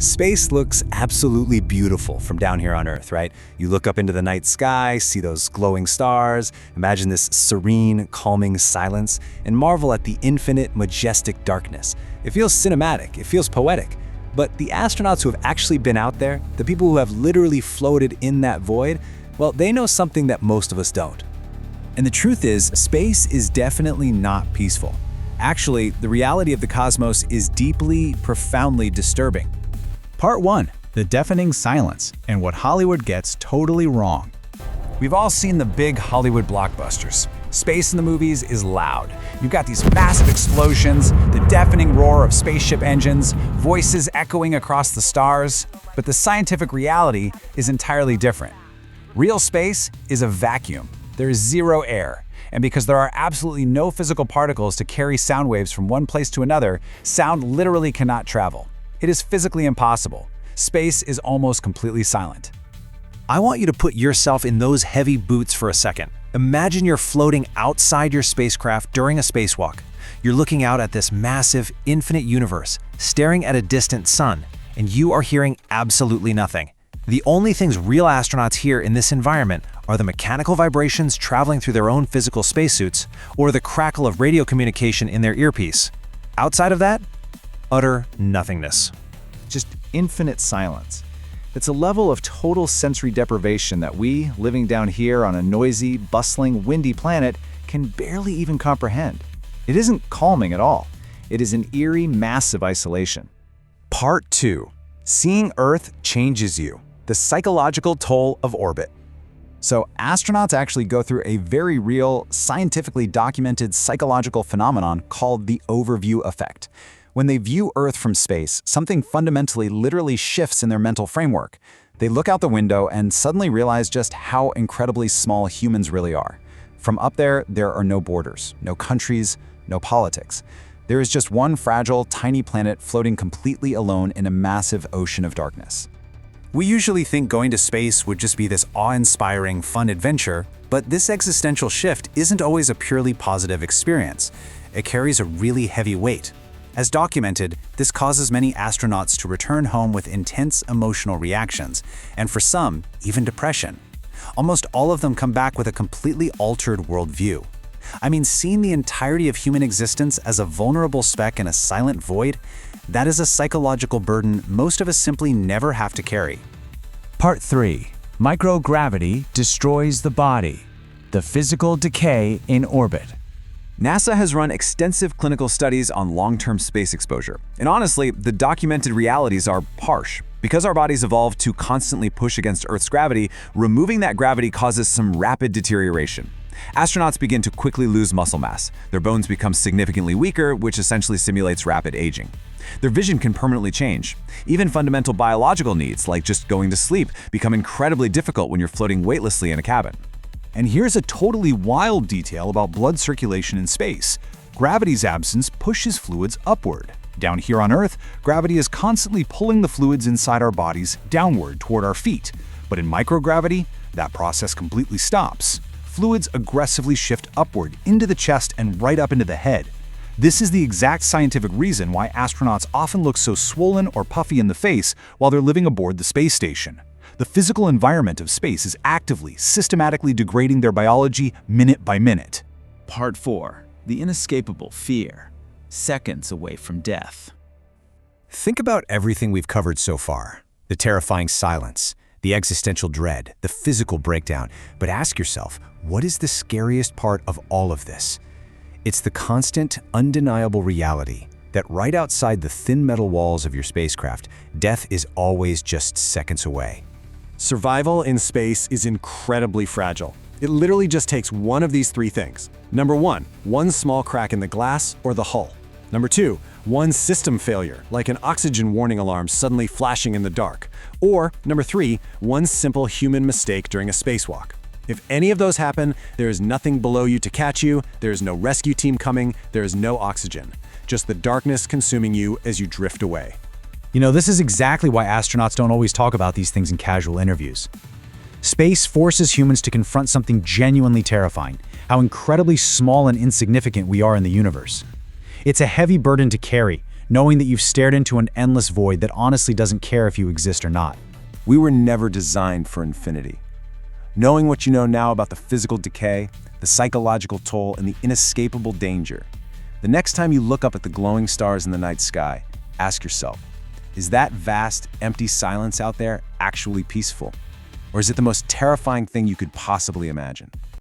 Space looks absolutely beautiful from down here on Earth, right? You look up into the night sky, see those glowing stars, imagine this serene, calming silence, and marvel at the infinite, majestic darkness. It feels cinematic, it feels poetic. But the astronauts who have actually been out there, the people who have literally floated in that void, well, they know something that most of us don't. And the truth is, space is definitely not peaceful. Actually, the reality of the cosmos is deeply, profoundly disturbing. Part 1. The deafening silence, and what Hollywood gets totally wrong. We've all seen the big Hollywood blockbusters. Space in the movies is loud. You've got these massive explosions, the deafening roar of spaceship engines, voices echoing across the stars. But the scientific reality is entirely different. Real space is a vacuum. There is zero air. And because there are absolutely no physical particles to carry sound waves from one place to another, sound literally cannot travel. It is physically impossible. Space is almost completely silent. I want you to put yourself in those heavy boots for a second. Imagine you're floating outside your spacecraft during a spacewalk. You're looking out at this massive, infinite universe, staring at a distant sun, and you are hearing absolutely nothing. The only things real astronauts hear in this environment are the mechanical vibrations traveling through their own physical spacesuits or the crackle of radio communication in their earpiece. Outside of that, utter nothingness. Just infinite silence. It's a level of total sensory deprivation that we, living down here on a noisy, bustling, windy planet, can barely even comprehend. It isn't calming at all. It is an eerie, massive isolation. Part 2. Seeing Earth changes you. The psychological toll of orbit. So astronauts actually go through a very real, scientifically documented psychological phenomenon called the overview effect. When they view Earth from space, something fundamentally literally shifts in their mental framework. They look out the window and suddenly realize just how incredibly small humans really are. From up there are no borders, no countries, no politics. There is just one fragile, tiny planet floating completely alone in a massive ocean of darkness. We usually think going to space would just be this awe-inspiring, fun adventure, but this existential shift isn't always a purely positive experience. It carries a really heavy weight. As documented, this causes many astronauts to return home with intense emotional reactions, and for some, even depression. Almost all of them come back with a completely altered worldview. I mean, seeing the entirety of human existence as a vulnerable speck in a silent void, that is a psychological burden most of us simply never have to carry. Part 3. Microgravity destroys the body. The physical decay in orbit. NASA has run extensive clinical studies on long-term space exposure. And honestly, the documented realities are harsh. Because our bodies evolved to constantly push against Earth's gravity, removing that gravity causes some rapid deterioration. Astronauts begin to quickly lose muscle mass. Their bones become significantly weaker, which essentially simulates rapid aging. Their vision can permanently change. Even fundamental biological needs, like just going to sleep, become incredibly difficult when you're floating weightlessly in a cabin. And here's a totally wild detail about blood circulation in space. Gravity's absence pushes fluids upward. Down here on Earth, gravity is constantly pulling the fluids inside our bodies downward toward our feet. But in microgravity, that process completely stops. Fluids aggressively shift upward into the chest and right up into the head. This is the exact scientific reason why astronauts often look so swollen or puffy in the face while they're living aboard the space station. The physical environment of space is actively, systematically degrading their biology minute by minute. Part 4. The inescapable fear. Seconds away from death. Think about everything we've covered so far. The terrifying silence, the existential dread, the physical breakdown. But ask yourself, what is the scariest part of all of this? It's the constant, undeniable reality that right outside the thin metal walls of your spacecraft, death is always just seconds away. Survival in space is incredibly fragile. It literally just takes one of these three things. Number 1, one small crack in the glass or the hull. Number 2, one system failure, like an oxygen warning alarm suddenly flashing in the dark. Or number 3, one simple human mistake during a spacewalk. If any of those happen, there is nothing below you to catch you, there is no rescue team coming, there is no oxygen. Just the darkness consuming you as you drift away. You know, this is exactly why astronauts don't always talk about these things in casual interviews. Space forces humans to confront something genuinely terrifying, how incredibly small and insignificant we are in the universe. It's a heavy burden to carry, knowing that you've stared into an endless void that honestly doesn't care if you exist or not. We were never designed for infinity. Knowing what you know now about the physical decay, the psychological toll, and the inescapable danger, the next time you look up at the glowing stars in the night sky, ask yourself, is that vast, empty silence out there actually peaceful? Or is it the most terrifying thing you could possibly imagine?